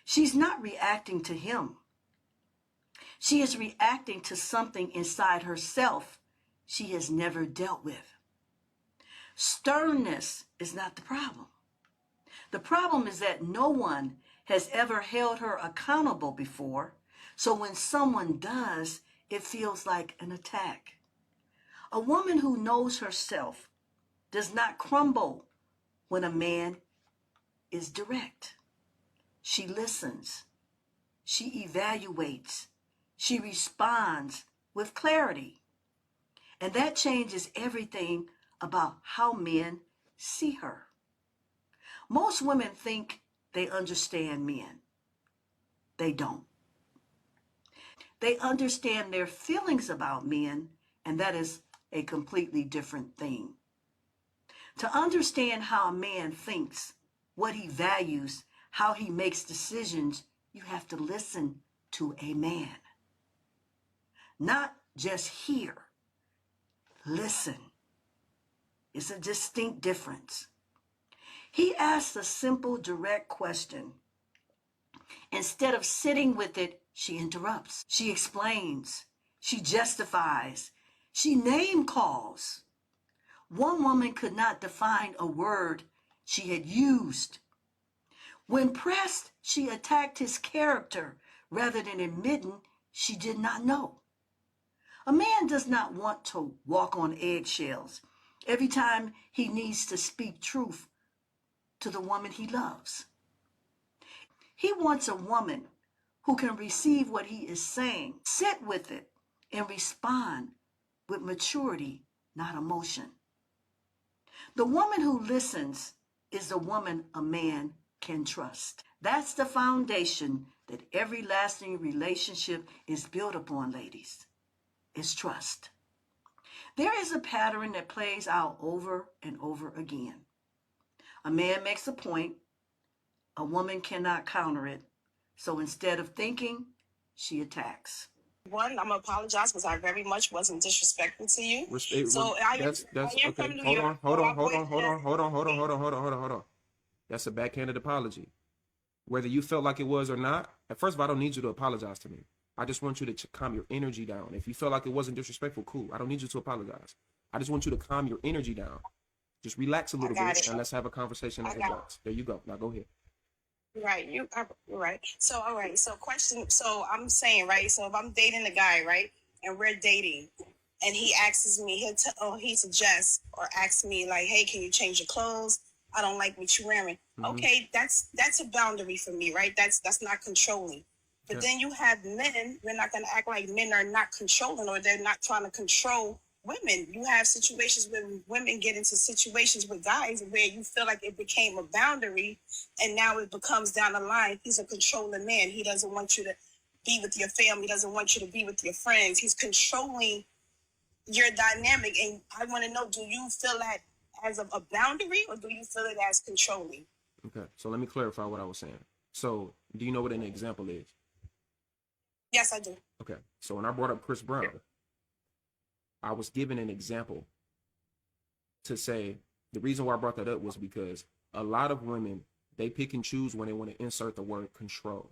She's not reacting to him. She is reacting to something inside herself she has never dealt with. Sternness is not the problem. The problem is that no one has ever held her accountable before, so when someone does, it feels like an attack. A woman who knows herself does not crumble when a man is direct. She listens. She evaluates. She responds with clarity. And that changes everything about how men see her. Most women think they understand men. They don't. They understand their feelings about men, and that is a completely different thing. To understand how a man thinks, what he values, how he makes decisions, you have to listen to a man. Not just hear. Listen. It's a distinct difference. He asks a simple, direct question. Instead of sitting with it, she interrupts. She explains. She justifies. She name calls. One woman could not define a word she had used. When pressed, she attacked his character rather than admitting she did not know. A man does not want to walk on eggshells every time he needs to speak truth to the woman he loves. He wants a woman who can receive what he is saying, sit with it, and respond with maturity, not emotion. The woman who listens is the woman a man can trust. That's the foundation that every lasting relationship is built upon, ladies. It's trust. There is a pattern that plays out over and over again. A man makes a point, a woman cannot counter it, so instead of thinking, she attacks. One, I'm gonna apologize because I very much wasn't disrespectful to you. That's I am okay. from New Hold York. on. That's a backhanded apology. Whether you felt like it was or not, first of all, I don't need you to apologize to me. I just want you to calm your energy down. If you felt like it wasn't disrespectful, cool. I don't need you to apologize. I just want you to calm your energy down. Just relax a little bit and let's have a conversation as adults. There you go. Now go ahead. Right, you're right. So, all right. So, question. So, I'm saying, right. So, if I'm dating a guy, right, and we're dating, and he asks me, he suggests or asks me like, "Hey, can you change your clothes? I don't like what you're wearing." Mm-hmm. Okay, that's a boundary for me, right? That's not controlling. But then you have men. We're not going to act like men are not controlling or they're not trying to control women. You have situations where women get into situations with guys where you feel like it became a boundary, and now it becomes down the line. He's a controlling man. He doesn't want you to be with your family. He doesn't want you to be with your friends. He's controlling your dynamic. And I want to know, do you feel that as a boundary or do you feel it as controlling? Okay, so let me clarify what I was saying. So do you know what an example is? Yes, I do. Okay, so when I brought up Chris Brown, I was given an example to say the reason why I brought that up was because a lot of women, they pick and choose when they want to insert the word control.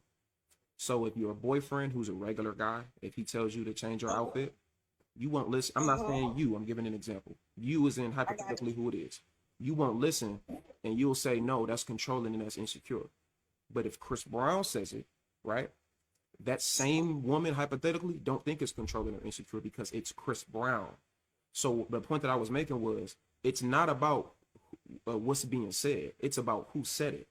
So if you're a boyfriend who's a regular guy, if he tells you to change your outfit, you won't listen. I'm not saying you, I'm giving an example. You is in hypothetically who it is. You won't listen and you'll say, no, that's controlling and that's insecure. But if Chris Brown says it, right? That same woman hypothetically don't think it's controlling or insecure because it's Chris Brown. So the point that I was making was it's not about what's being said. It's about who said it.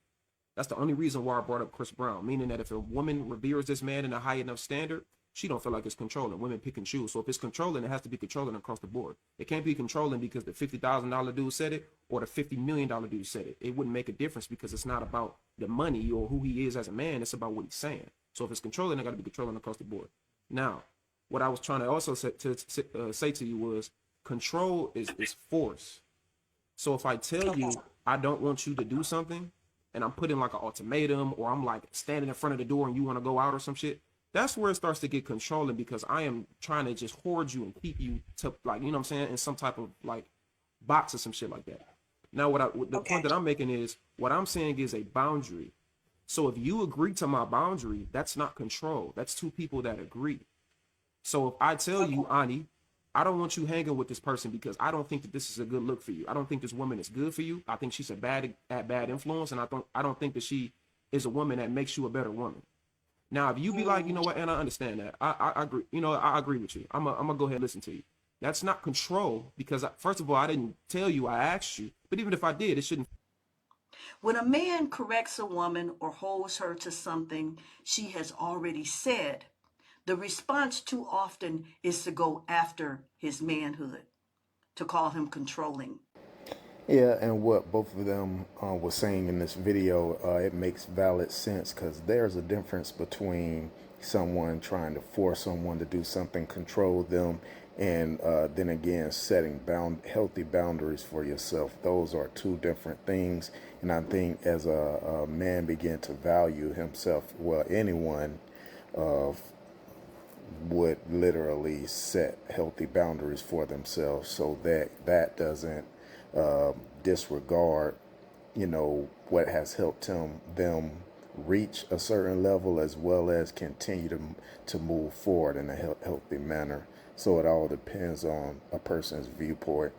That's the only reason why I brought up Chris Brown, meaning that if a woman reveres this man in a high enough standard, she don't feel like it's controlling. Women pick and choose. So if it's controlling, it has to be controlling across the board. It can't be controlling because the $50,000 dude said it or the $50 million dude said it. It wouldn't make a difference because it's not about the money or who he is as a man. It's about what he's saying. So if it's controlling, it got to be controlling across the board. Now, what I was trying to also say to you was control is force. So if I tell you I don't want you to do something and I'm putting like an ultimatum or I'm like standing in front of the door and you want to go out or some shit, that's where it starts to get controlling because I am trying to just hoard you and keep you to like, you know what I'm saying, in some type of like box or some shit like that. Now, the point that I'm making is what I'm saying is a boundary. So if you agree to my boundary, that's not control. That's two people that agree. So if I tell you, Ani, I don't want you hanging with this person because I don't think that this is a good look for you. I don't think this woman is good for you. I think she's a bad influence, and I don't think that she is a woman that makes you a better woman. Now, if you be like, you know what, and I understand that, I agree. You know, I agree with you. I'm gonna go ahead and listen to you. That's not control because first of all, I didn't tell you. I asked you. But even if I did, it shouldn't. When a man corrects a woman or holds her to something she has already said, the response too often is to go after his manhood, to call him controlling. Yeah, and what both of them were saying in this video, it makes valid sense because there's a difference between someone trying to force someone to do something, control them, and then again setting healthy boundaries for yourself. Those are two different things, and I think as a man begin to value himself, well, anyone would literally set healthy boundaries for themselves so that that doesn't disregard, you know, what has helped them reach a certain level as well as continue to move forward in a healthy manner. So it all depends on a person's viewpoint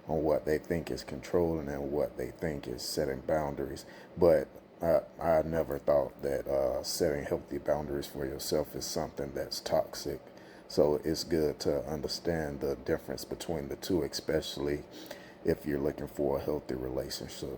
on what they think is controlling and what they think is setting boundaries. But I never thought that setting healthy boundaries for yourself is something that's toxic. So it's good to understand the difference between the two, especially if you're looking for a healthy relationship.